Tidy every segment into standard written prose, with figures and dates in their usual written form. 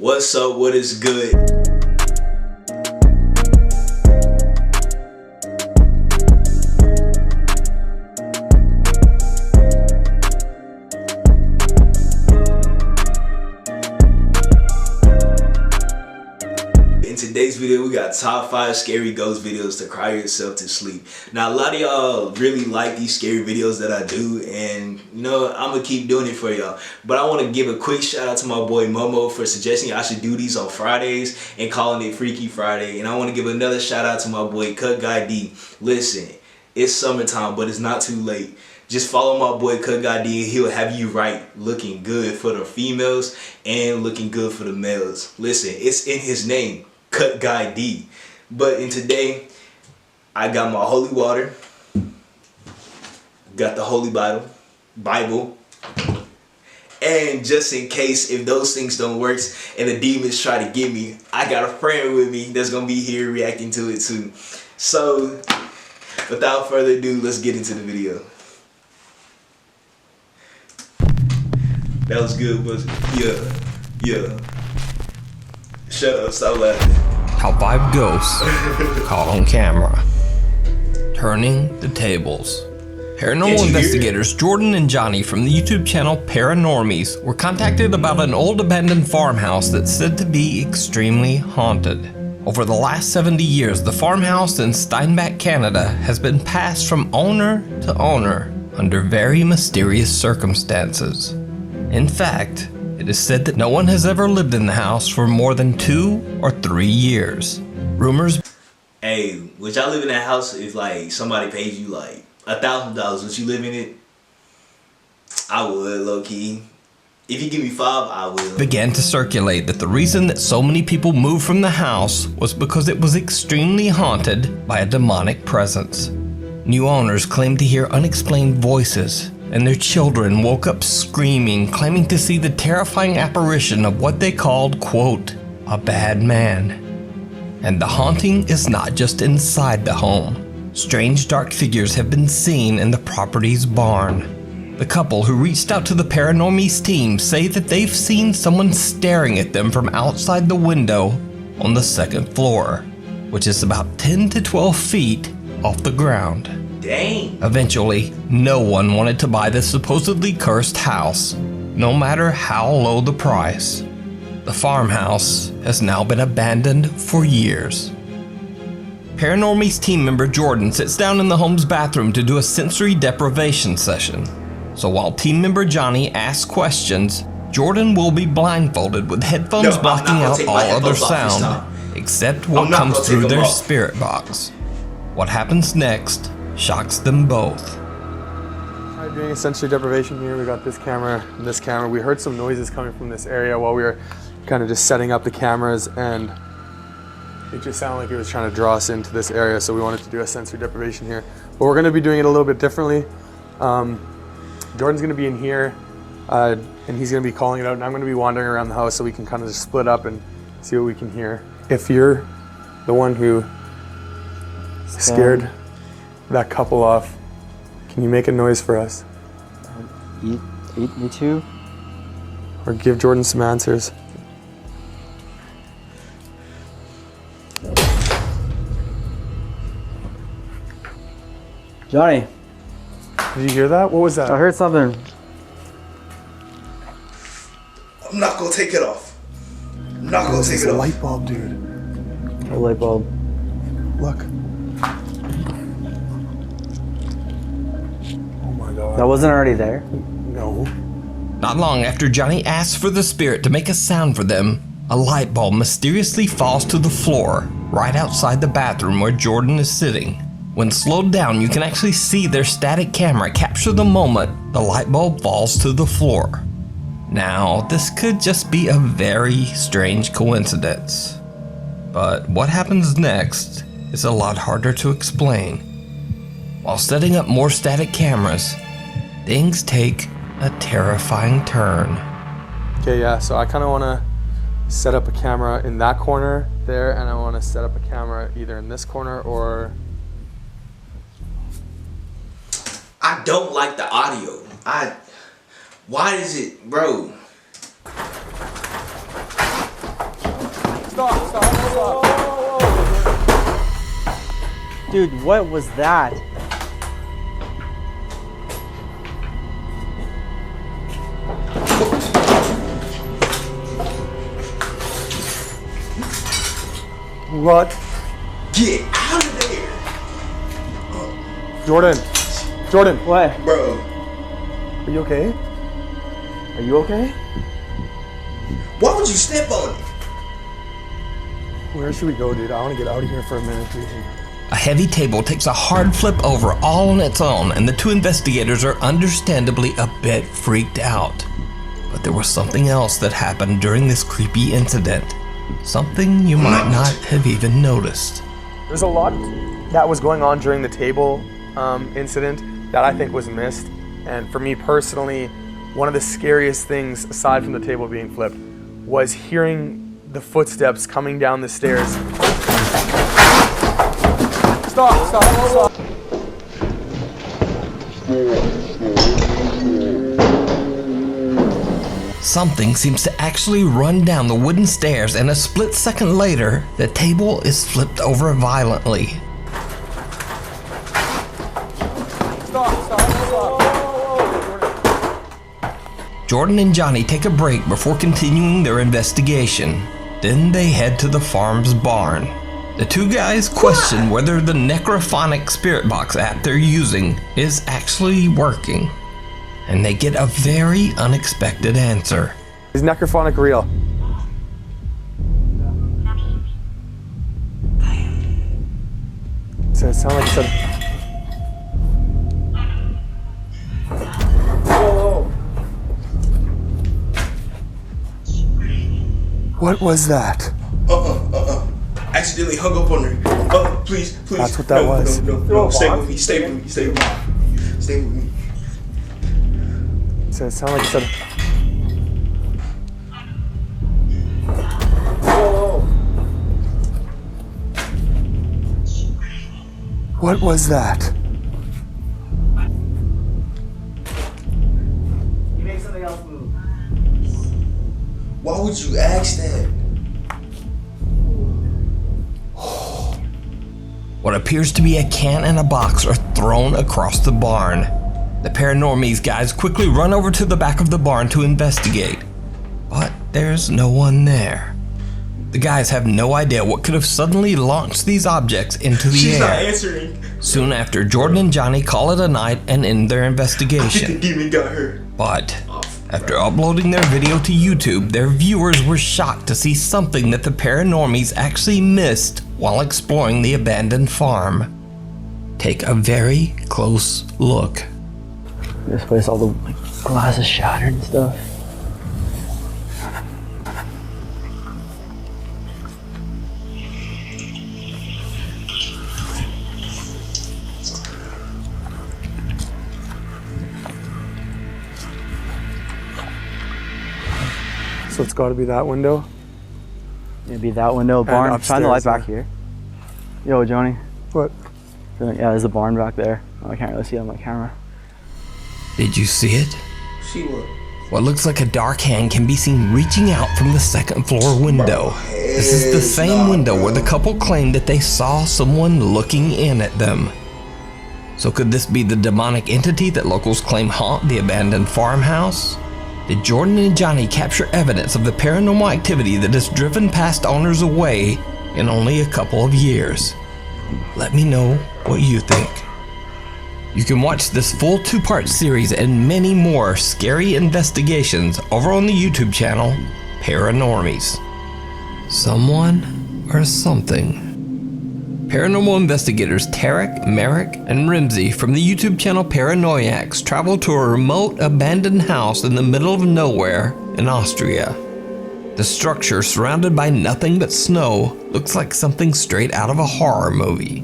What's up? What is good? In today's video, we got top 5 scary ghost videos to cry yourself to sleep. Now, a lot of y'all really like these scary videos that I do, and you know, I'm gonna keep doing it for y'all. But I want to give a quick shout out to my boy Momo for suggesting I should do these on Fridays and calling it Freaky Friday. And I want to give another shout out to my boy Cut Guy D. Listen, it's summertime, but it's not too late. Just follow my boy Cut Guy D and he'll have you right, looking good for the females and looking good for the males. Listen, it's in his name, Cut Guy D. But in today, I got my holy water, got the holy Bible, and just in case if those things don't work and the demons try to get me, I got a friend with me that's gonna be here reacting to it too. So without further ado, let's get into the video. That was good, was it? Yeah. Shut up, stop laughing. How 5 ghosts caught on camera. Turning the tables. Paranormal investigators Jordan and Johnny from the YouTube channel Paranormies were contacted about an old abandoned farmhouse that's said to be extremely haunted. Over the last 70 years, the farmhouse in Steinbach, Canada has been passed from owner to owner under very mysterious circumstances. In fact, it is said that no one has ever lived in the house for more than 2 or 3 years. Rumors. Hey, would y'all live in that house if like somebody paid you like $1,000? Would you live in it? I would, low key. If you give me 5, I will. Began to circulate that the reason that so many people moved from the house was because it was extremely haunted by a demonic presence. New owners claimed to hear unexplained voices, and their children woke up screaming, claiming to see the terrifying apparition of what they called, quote, a bad man. And the haunting is not just inside the home. Strange dark figures have been seen in the property's barn. The couple who reached out to the Paranormies team say that they've seen someone staring at them from outside the window on the 2nd floor, which is about 10 to 12 feet off the ground. Dang. Eventually, no one wanted to buy this supposedly cursed house, no matter how low the price. The farmhouse has now been abandoned for years. Paranormies team member Jordan sits down in the home's bathroom to do a sensory deprivation session. So while team member Johnny asks questions, Jordan will be blindfolded with headphones blocking out all other sound, except what comes through their spirit box. What happens next shocks them both. We're doing a sensory deprivation here. We got this camera and this camera. We heard some noises coming from this area while we were kind of just setting up the cameras, and it just sounded like it was trying to draw us into this area, so we wanted to do a sensory deprivation here. But we're going to be doing it a little bit differently. Jordan's going to be in here, and he's going to be calling it out, and I'm going to be wandering around the house so we can kind of just split up and see what we can hear. If you're the one who scared that couple off, can you make a noise for us? Eat me too? Or give Jordan some answers. Johnny. Did you hear that? What was that? I heard something. I'm not gonna take it off. I'm not gonna take it off. It's a light bulb, dude. A light bulb. Look. Oh my God. That wasn't already there? No. Not long after Johnny asks for the spirit to make a sound for them, a light bulb mysteriously falls to the floor, right outside the bathroom where Jordan is sitting. When slowed down, you can actually see their static camera capture the moment the light bulb falls to the floor. Now, this could just be a very strange coincidence. But what happens next is a lot harder to explain. While setting up more static cameras, things take a terrifying turn. Okay, yeah, so I kind of want to set up a camera in that corner there, and I want to set up a camera either in this corner or... I don't like the audio. Why is it, bro? Dude, what was that? What? Get out of there! Jordan. Jordan. What? Bro. Are you okay? Are you okay? Why would you step on it? Where should we go, dude? I want to get out of here for a minute, dude. A heavy table takes a hard flip over all on its own, and the two investigators are understandably a bit freaked out. But there was something else that happened during this creepy incident. Something you might not have even noticed. There's a lot that was going on during the table incident that I think was missed. And for me personally, one of the scariest things, aside from the table being flipped, was hearing the footsteps coming down the stairs. Stop. Something seems to actually run down the wooden stairs, and a split second later, the table is flipped over violently. Stop. Jordan and Johnny take a break before continuing their investigation. Then they head to the farm's barn. The two guys question whether the necrophonic spirit box app they're using is actually working. And they get a very unexpected answer. Is necrophonic real? So it sounded like it said. Whoa. What was that? Accidentally hung up on her. Please. That's what that was. No. Stay with me. So it sounded like it said. What was that? You make something else move. Why would you ask that? What appears to be a can and a box are thrown across the barn. The Paranormies guys quickly run over to the back of the barn to investigate, but there's no one there. The guys have no idea what could have suddenly launched these objects into the She's air. not answering. Soon after, Jordan and Johnny call it a night and end their I think the investigation. demon got her. But after uploading their video to YouTube, their viewers were shocked to see something that the Paranormies actually missed while exploring the abandoned farm. Take a very close look. This place, all the glass is shattered and stuff. So it's got to be that window. Maybe that window, barn. Shine the light upstairs, back here. Yo, Johnny. What? Yeah, there's a barn back there. Oh, I can't really see it on my camera. Did you see it? See what? What looks like a dark hand can be seen reaching out from the second floor window. This is the same window where the couple claimed that they saw someone looking in at them. So could this be the demonic entity that locals claim haunt the abandoned farmhouse? Did Jordan and Johnny capture evidence of the paranormal activity that has driven past owners away in only a couple of years? Let me know what you think. You can watch this full 2-part series and many more scary investigations over on the YouTube channel Paranormies. Someone or something. Paranormal investigators Tarek, Merrick, and Rimsey from the YouTube channel Paranoiacs travel to a remote abandoned house in the middle of nowhere in Austria. The structure, surrounded by nothing but snow, looks like something straight out of a horror movie.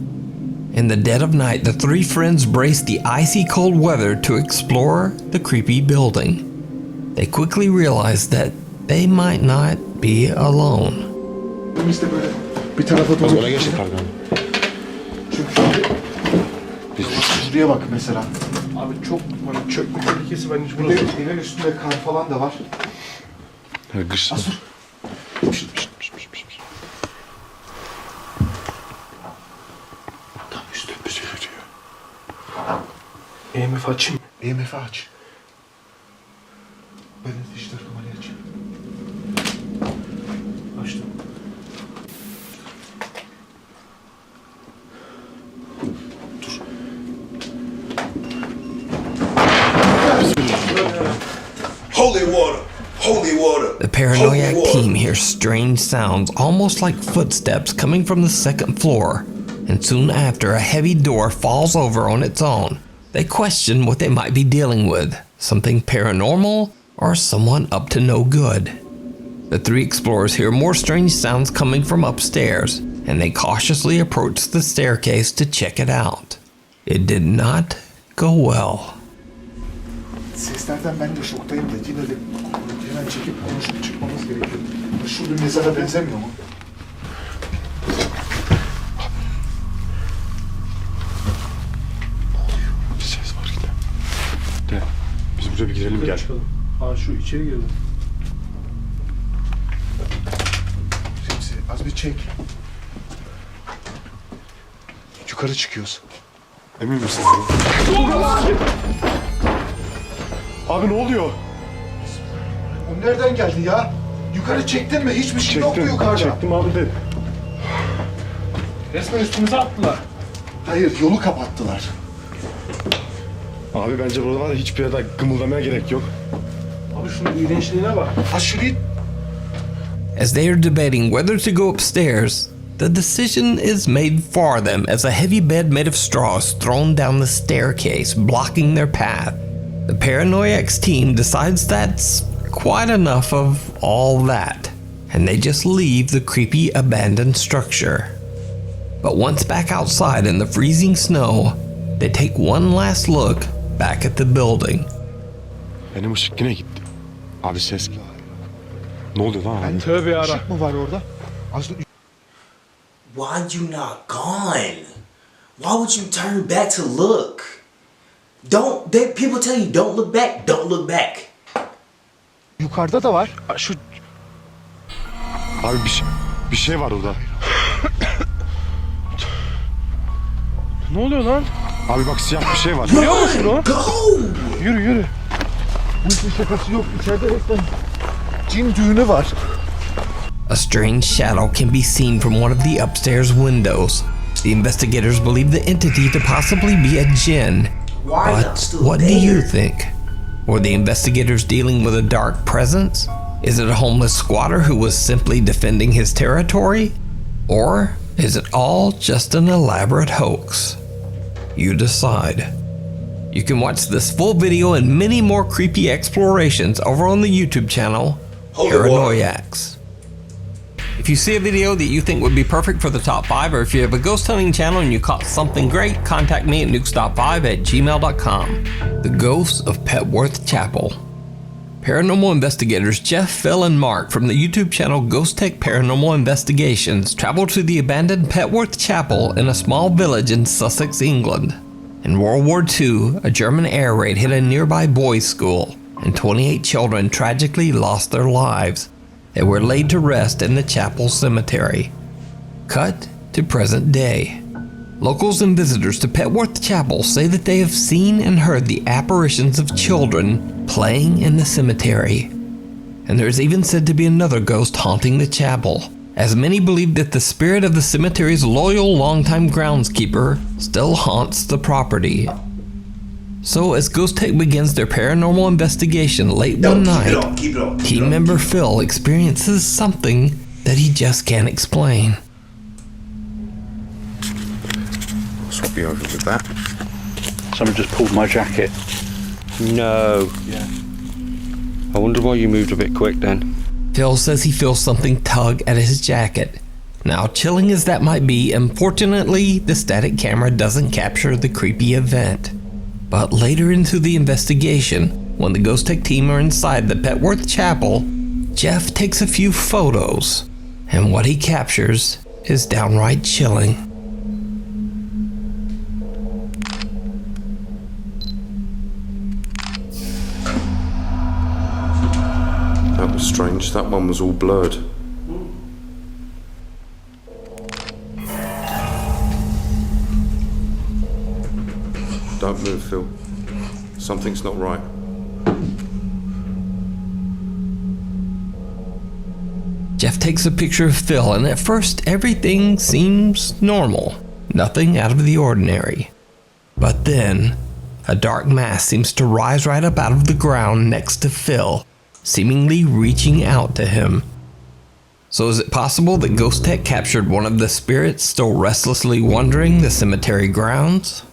In the dead of night, the three friends brace the icy cold weather to explore the creepy building. They quickly realize that they might not be alone. Bir tarafa doğru. Ona geçtik pardon. Çünkü şuraya bak mesela. Abi çok hani çökme tehlikesi bence Burada evin üstünde kar falan da var. Kış. Asur. Tam üstünde EMF açayım. EMF'i aç. Ben dijital kamerayı aç. Açtım. Holy water! Holy water! The paranoiac team hears strange sounds, almost like footsteps coming from the second floor, and soon after, a heavy door falls over on its own. They question what they might be dealing with, something paranormal or someone up to no good. The three explorers hear more strange sounds coming from upstairs, and they cautiously approach the staircase to check it out. It did not go well. Seslerden ben de şoktayım da yine de hemen çekip konuşup çıkmamız gerekiyor. Şu bir mezara benzemiyor mu? Bir ses var yine. De, biz buraya bir girelim gel. Aa şu içeri girdi. Remzi az bir çek. Yukarı çıkıyoruz. Emin misin? Abi ne oluyor? O nereden geldi ya? Yukarı çektin mi? Hiçbir şey yok mu yukarıda? Çektim abi de. Resmen üstümüze attılar. Hayır, yolu kapattılar. Abi bence burada var ya hiçbir yerde gımıldamaya gerek yok. Abi şunun iğrençliğine bak. Ha şurayı... As they are debating whether to go upstairs, the decision is made for them as a heavy bed made of straw is thrown down the staircase, blocking their path. The Paranoiacs team decides that's quite enough of all that, and they just leave the creepy abandoned structure. But once back outside in the freezing snow, they take one last look back at the building. Benim ışık yine gitti. Abi ses. Ne oluyor lan abi? Tövbe yara. Işık mı var orada? Az... Why'd you not gone? Why would you turn back to look? People tell you don't look back, don't look back. Yukarıda da var. Şu... Abi bir şey var orada. Ne oluyor lan? Abi bak siyah bir şey var. Görüyor musun o? Go! Yürü yürü. Bu işin şakası yok. İçeride resmen cin düğünü var. A strange shadow can be seen from one of the upstairs windows. The investigators believe the entity to possibly be a djinn. But what do you think? Were the investigators dealing with a dark presence? Is it a homeless squatter who was simply defending his territory? Or is it all just an elaborate hoax? You decide. You can watch this full video and many more creepy explorations over on the YouTube channel, Paranoiacs. If you see a video that you think would be perfect for the top 5, or if you have a ghost hunting channel and you caught something great, contact me at nukestop5@gmail.com. The Ghosts of Petworth Chapel. Paranormal investigators Jeff, Phil, and Mark from the YouTube channel Ghost Tech Paranormal Investigations traveled to the abandoned Petworth Chapel in a small village in Sussex, England. In World War II, a German air raid hit a nearby boys' school, and 28 children tragically lost their lives. They were laid to rest in the chapel cemetery. Cut to present day. Locals and visitors to Petworth Chapel say that they have seen and heard the apparitions of children playing in the cemetery. And there is even said to be another ghost haunting the chapel, as many believe that the spirit of the cemetery's loyal longtime groundskeeper still haunts the property. So as Ghost Tech begins their paranormal investigation late one night, team member Phil experiences something that he just can't explain. Swap you over with that. Someone just pulled my jacket. No. Yeah. I wonder why you moved a bit quick then. Phil says he feels something tug at his jacket. Now, chilling as that might be, unfortunately, the static camera doesn't capture the creepy event. But later into the investigation, when the Ghost Tech team are inside the Petworth Chapel, Jeff takes a few photos, and what he captures is downright chilling. That was strange. That one was all blurred. Don't move, Phil. Something's not right. Jeff takes a picture of Phil, and at first everything seems normal. Nothing out of the ordinary. But then, a dark mass seems to rise right up out of the ground next to Phil, seemingly reaching out to him. So is it possible that Ghost Tech captured one of the spirits still restlessly wandering the cemetery grounds?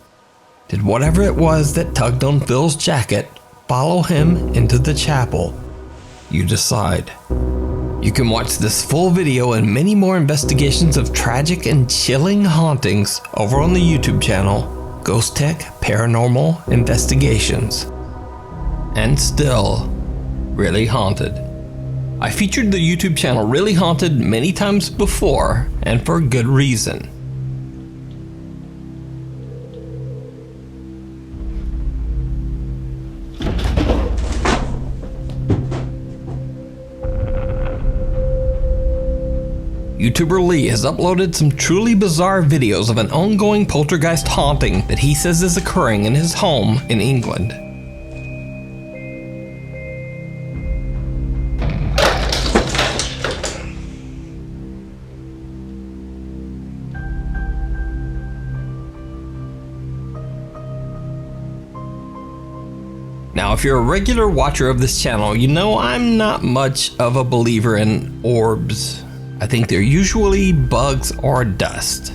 Did whatever it was that tugged on Phil's jacket follow him into the chapel? You decide. You can watch this full video and many more investigations of tragic and chilling hauntings over on the YouTube channel, Ghost Tech Paranormal Investigations. And still, Really Haunted. I featured the YouTube channel Really Haunted many times before, and for good reason. YouTuber Lee has uploaded some truly bizarre videos of an ongoing poltergeist haunting that he says is occurring in his home in England. Now, if you're a regular watcher of this channel, you know I'm not much of a believer in orbs. I think they're usually bugs or dust.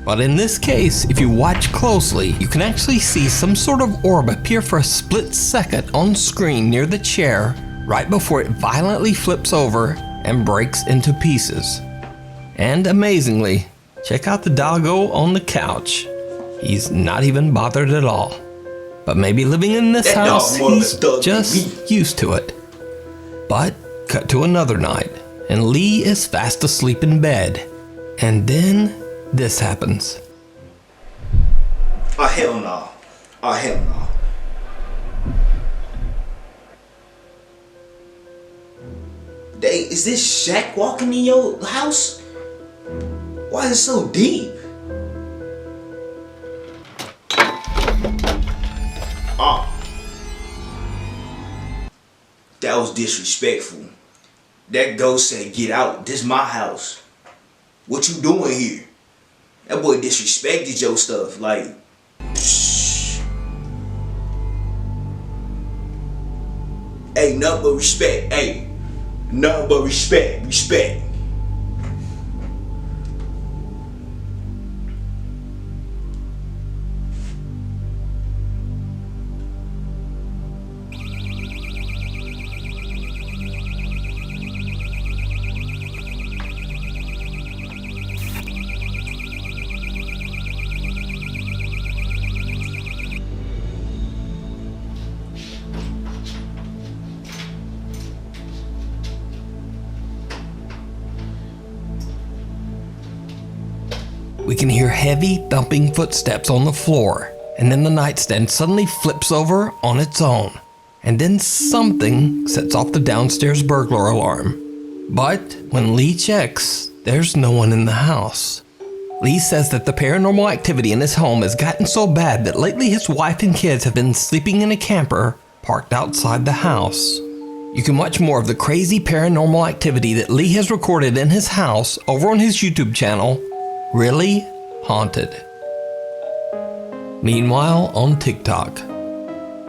But in this case, if you watch closely, you can actually see some sort of orb appear for a split second on screen near the chair, right before it violently flips over and breaks into pieces. And amazingly, check out the doggo on the couch. He's not even bothered at all. But maybe living in this house, he's just used to it. But cut to another night, and Lee is fast asleep in bed. And then this happens. Oh, hell no. Oh, hell no. Is this Shaq walking in your house? Why is it so deep? Oh. That was disrespectful. That ghost said, "Get out. This is my house. What you doing here?" That boy disrespected your stuff. Like, psh. Hey, nothing but respect. Hey, nothing but respect. Respect. We can hear heavy thumping footsteps on the floor, and then the nightstand suddenly flips over on its own. And then something sets off the downstairs burglar alarm. But when Lee checks, there's no one in the house. Lee says that the paranormal activity in his home has gotten so bad that lately his wife and kids have been sleeping in a camper parked outside the house. You can watch more of the crazy paranormal activity that Lee has recorded in his house over on his YouTube channel, Really Haunted. Meanwhile, on TikTok,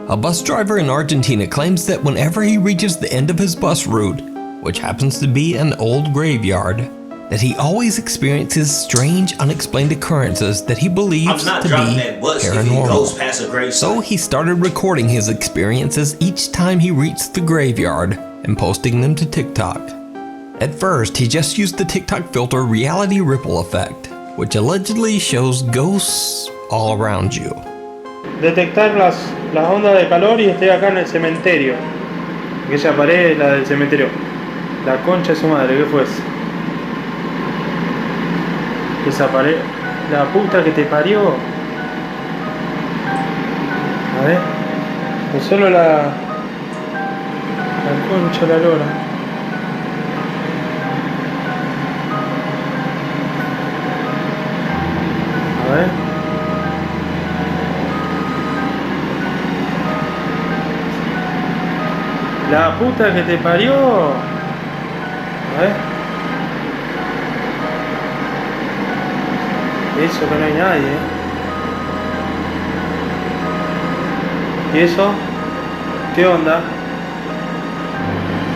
a bus driver in Argentina claims that whenever he reaches the end of his bus route, which happens to be an old graveyard, that he always experiences strange, unexplained occurrences that he believes to be paranormal. So he started recording his experiences each time he reached the graveyard and posting them to TikTok. At first, he just used the TikTok filter Reality Ripple Effect, which allegedly shows ghosts all around you. Detectar las ondas de calor y estoy acá en el cementerio. Aquella pared es la del cementerio. La concha de su madre, ¿qué fue eso? Esa pared, la puta que te parió. A ver, no solo la concha, la lora. A ver. puta que te parió. A ver. Eso que no hay nadie, ¿Y eso? ¿Qué onda?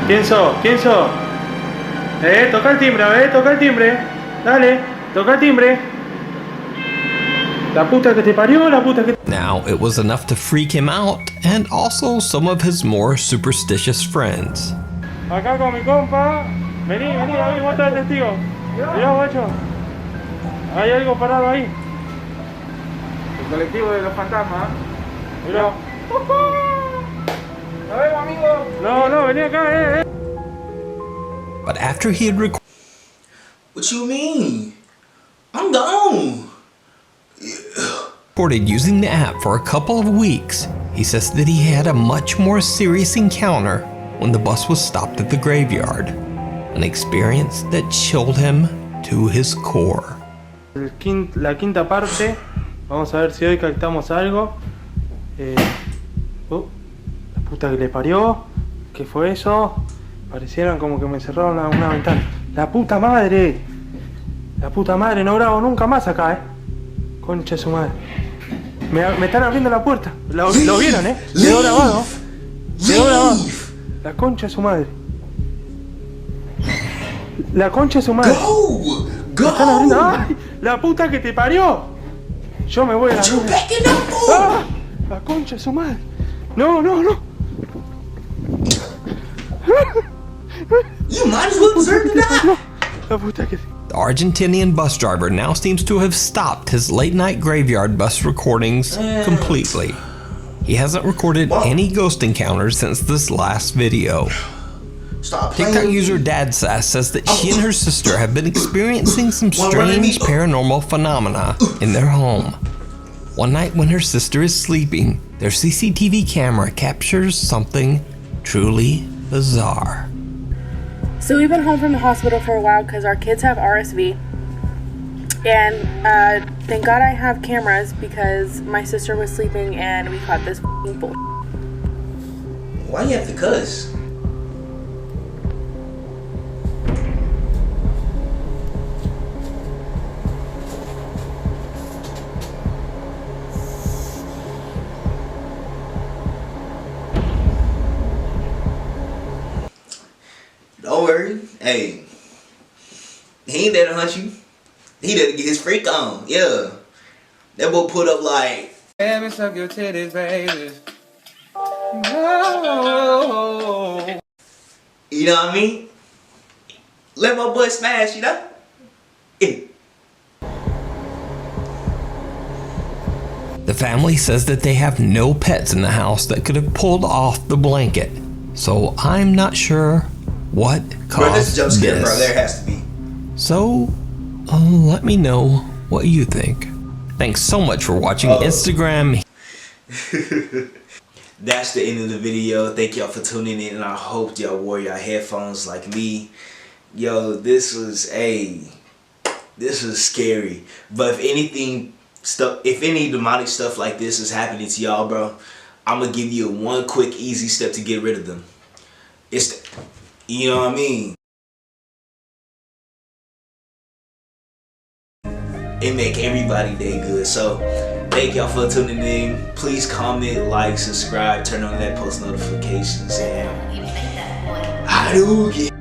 ¿Quién sos? ¿Quién sos? Toca el timbre, a ver, toca el timbre. Dale, toca el timbre. La puta que te parió, la puta que... Now, it was enough to freak him out and also some of his more superstitious friends. Acá con mi compa. Vení, David, vos estás testigo. Mirá, guacho. Hay algo parado ahí. El colectivo de los fantasmas. Mirá. Nos vemos, amigo. No, vení acá, But after he had What you mean? I'm gone. recorded using the app for a couple of weeks, he says that he had a much more serious encounter when the bus was stopped at the graveyard. An experience that chilled him to his core. La quinta parte. Vamos a ver si hoy captamos algo. La puta que le parió. ¿Qué fue eso? Parecieron como que me cerraron una ventana. ¡La puta madre! La puta madre, no grabo nunca más acá, Concha de su madre. Me están abriendo la puerta. Lo vieron, Quedó grabado. Quedó grabado. La concha de su madre. La concha de su madre. Me están abriendo. ¡Ay! ¡La puta que te parió! Yo me voy a la mierda. ¡Ah! La concha de su madre. No. You might as well deserve to die. La puta que... The Argentinian bus driver now seems to have stopped his late-night graveyard bus recordings completely. He hasn't recorded any ghost encounters since this last video. Stop playing. TikTok user DadSass says that she and her sister have been experiencing some strange paranormal phenomena in their home. One night when her sister is sleeping, their CCTV camera captures something truly bizarre. So we've been home from the hospital for a while because our kids have RSV. And thank God I have cameras because my sister was sleeping and we caught this bull. Why you have to cuss? Don't worry. Hey, he ain't there to hunt you. He there to get his freak on. Yeah. That boy put up like... Let me suck your titties, baby. No. You know what I mean? Let my boy smash, you know? The family says that they have no pets in the house that could have pulled off the blanket. So I'm not sure what Bro, that's a jump caused scare, bro. this. There has to be. So let me know what you think. Thanks so much for watching Instagram. That's the end of the video. Thank y'all for tuning in, and I hope y'all wore your headphones like me. Yo, this was scary. But if any demonic stuff like this is happening to y'all, bro, I'm gonna give you one quick, easy step to get rid of them. You know what I mean? It make everybody day good. So thank y'all for tuning in. Please comment, like, subscribe, turn on that post notifications, and I do get